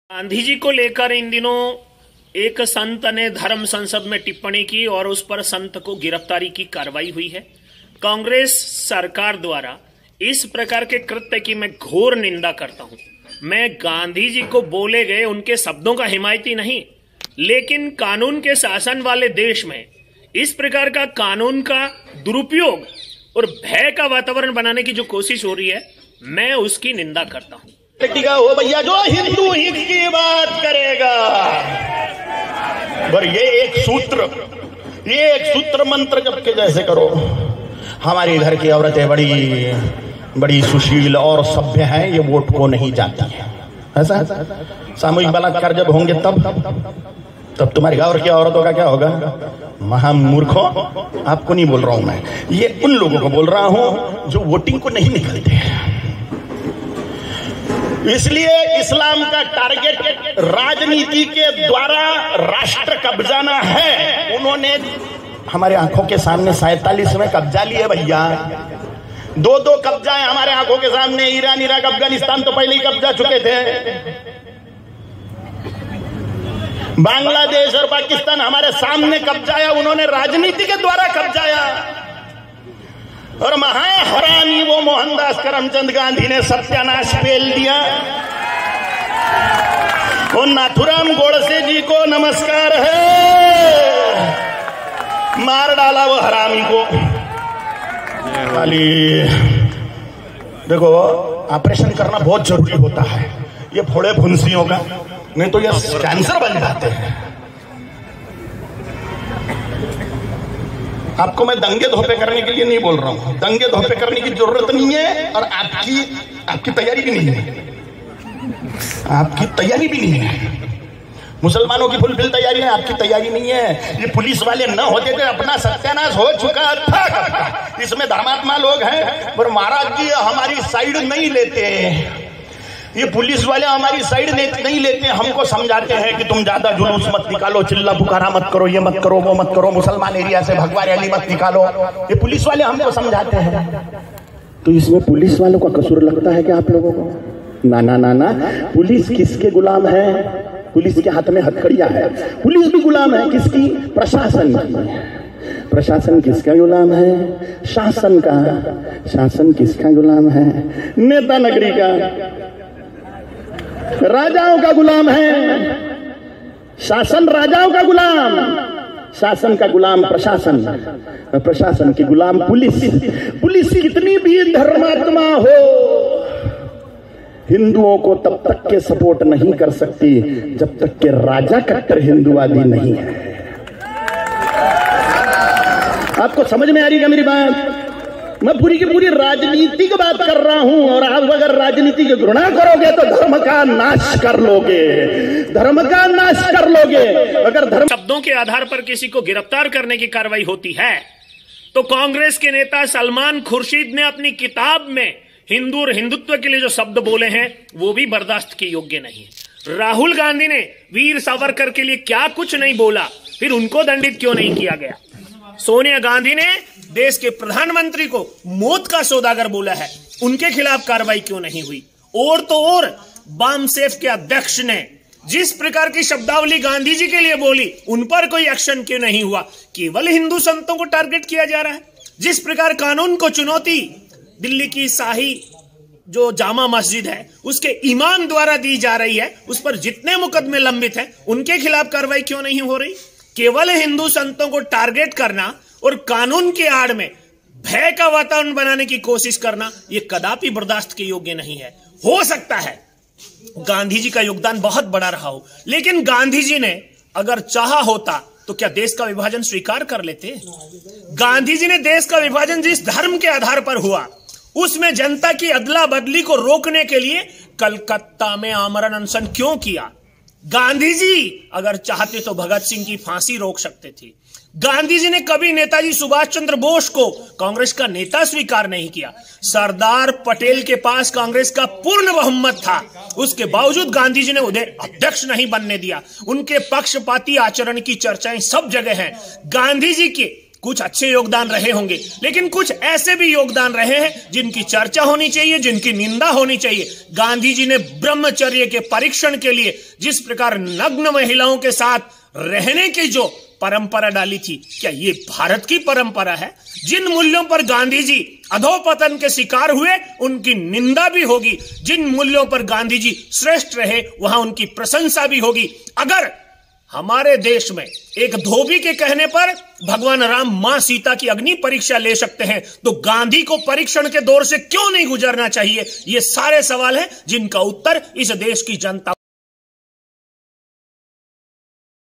गांधी जी को लेकर इन दिनों एक संत ने धर्म संसद में टिप्पणी की और उस पर संत को गिरफ्तारी की कार्रवाई हुई है। कांग्रेस सरकार द्वारा इस प्रकार के कृत्य की मैं घोर निंदा करता हूं। मैं गांधी जी को बोले गए उनके शब्दों का हिमायती नहीं, लेकिन कानून के शासन वाले देश में इस प्रकार का कानून का दुरुपयोग और भय का वातावरण बनाने की जो कोशिश हो रही है, मैं उसकी निंदा करता हूं। हो भैया, जो हिंदू हित की बात करेगा, और ये एक सूत्र मंत्र जप के जैसे करो। हमारी घर की औरतें बड़ी सुशील और सभ्य हैं, ये वोट को नहीं जाती है। ऐसा सामूहिक बलात्कार जब होंगे तब तुम्हारी गांव की औरतों का क्या होगा? महामूर्खों, आपको नहीं बोल रहा हूं मैं, ये उन लोगों को बोल रहा हूं जो वोटिंग को नहीं निकलते। इसलिए इस्लाम का टारगेट राजनीति के द्वारा राष्ट्र कब्जाना है। उन्होंने हमारे आंखों के सामने 47 में कब्जा लिए भैया, दो कब्जा है हमारे आंखों के सामने। ईरान, इराक, अफगानिस्तान तो पहले ही कब्जा चुके थे। बांग्लादेश और पाकिस्तान हमारे सामने कब्जाया, उन्होंने राजनीति के द्वारा कब्जाया। और महाहरामी वो मोहनदास करमचंद गांधी ने सत्यानाश पेल दिया। और नाथुराम गोडसे जी को नमस्कार है, मार डाला वो हरामी को। खाली देखो, ऑपरेशन करना बहुत जरूरी होता है, ये फोड़े फुंसियों का, नहीं तो ये कैंसर बन जाते हैं। आपको मैं दंगे धोपे करने के लिए नहीं बोल रहा हूं, दंगे धोपे करने की जरूरत नहीं है, और आपकी तैयारी भी नहीं है, आपकी तैयारी भी नहीं है। मुसलमानों की फुलफिल तैयारी है, आपकी तैयारी नहीं है। ये पुलिस वाले न होते तो अपना सत्यानाश हो चुका था। इसमें धर्मात्मा लोग हैं, पर महाराज जी हमारी साइड नहीं लेते, ये पुलिस वाले हमारी साइड नहीं लेते। हमको समझाते हैं कि तुम ज्यादा जुलूस मत निकालो, चिल्ला पुकारा मत करो, ये मत करो, वो मत करो, मुसलमान एरिया से भगवा रैली मत निकालो। ये पुलिस वाले हमको समझाते हैं। तो इसमें पुलिस वालों का कसूर लगता है क्या आप लोगों को? ना ना ना ना, पुलिस किसके गुलाम है? पुलिस के हाथ में हथकड़ियां है। पुलिस भी गुलाम है किसकी? प्रशासन की। प्रशासन किसका गुलाम है? शासन का। शासन किसका गुलाम है? नेता नगरी का, राजाओं का गुलाम है। शासन राजाओं का गुलाम, शासन का गुलाम प्रशासन, प्रशासन की गुलाम पुलिस। पुलिस कितनी भी धर्मात्मा हो, हिंदुओं को तब तक के सपोर्ट नहीं कर सकती जब तक के राजा कट्टर हिंदुवादी नहीं है। आपको समझ में आ रही है मेरी बात? मैं पूरी की पूरी राजनीति की बात कर रहा हूं, और आप अगर राजनीति की घृणा करोगे तो धर्म का नाश कर लोगे, धर्म का नाश कर लोगे। अगर धर्म शब्दों के आधार पर किसी को गिरफ्तार करने की कार्रवाई होती है तो कांग्रेस के नेता सलमान खुर्शीद ने अपनी किताब में हिंदू और हिंदुत्व के लिए जो शब्द बोले हैं वो भी बर्दाश्त के योग्य नहीं है। राहुल गांधी ने वीर सावरकर के लिए क्या कुछ नहीं बोला, फिर उनको दंडित क्यों नहीं किया गया? सोनिया गांधी ने देश के प्रधानमंत्री को मौत का सौदागर बोला है, उनके खिलाफ कार्रवाई क्यों नहीं हुई? और तो और बामसेफ के अध्यक्ष ने जिस प्रकार की शब्दावली गांधी जी के लिए बोली, उन पर कोई एक्शन क्यों नहीं हुआ? केवल हिंदू संतों को टारगेट किया जा रहा है। जिस प्रकार कानून को चुनौती दिल्ली की शाही जो जामा मस्जिद है उसके इमाम द्वारा दी जा रही है, उस पर जितने मुकदमे लंबित हैं उनके खिलाफ कार्रवाई क्यों नहीं हो रही? केवल हिंदू संतों को टारगेट करना और कानून के आड़ में भय का वातावरण बनाने की कोशिश करना, यह कदापि बर्दाश्त के योग्य नहीं है। हो सकता है गांधी जी का योगदान बहुत बड़ा रहा हो, लेकिन गांधी जी ने अगर चाहा होता तो क्या देश का विभाजन स्वीकार कर लेते? गांधी जी ने देश का विभाजन जिस धर्म के आधार पर हुआ, उसमें जनता की अदला बदली को रोकने के लिए कलकत्ता में आमरण अनशन क्यों किया? गांधी जी अगर चाहते तो भगत सिंह की फांसी रोक सकते थे। गांधी जी ने कभी नेताजी सुभाष चंद्र बोस को कांग्रेस का नेता स्वीकार नहीं किया। सरदार पटेल के पास कांग्रेस का पूर्ण बहुमत था, उसके बावजूद गांधी जी ने उन्हें अध्यक्ष नहीं बनने दिया। उनके पक्षपाती आचरण की चर्चाएं सब जगह हैं। गांधी जी के कुछ अच्छे योगदान रहे होंगे, लेकिन कुछ ऐसे भी योगदान रहे हैं जिनकी चर्चा होनी चाहिए, जिनकी निंदा होनी चाहिए। गांधी जी ने ब्रह्मचर्य के परीक्षण के लिए जिस प्रकार नग्न महिलाओं के साथ रहने की जो परंपरा डाली थी, क्या ये भारत की परंपरा है? जिन मूल्यों पर गांधी जी अधोपतन के शिकार हुए उनकी निंदा भी होगी, जिन मूल्यों पर गांधी जी श्रेष्ठ रहे वहां उनकी प्रशंसा भी होगी। अगर हमारे देश में एक धोबी के कहने पर भगवान राम मां सीता की अग्नि परीक्षा ले सकते हैं, तो गांधी को परीक्षण के दौर से क्यों नहीं गुजरना चाहिए? ये सारे सवाल हैं जिनका उत्तर इस देश की जनता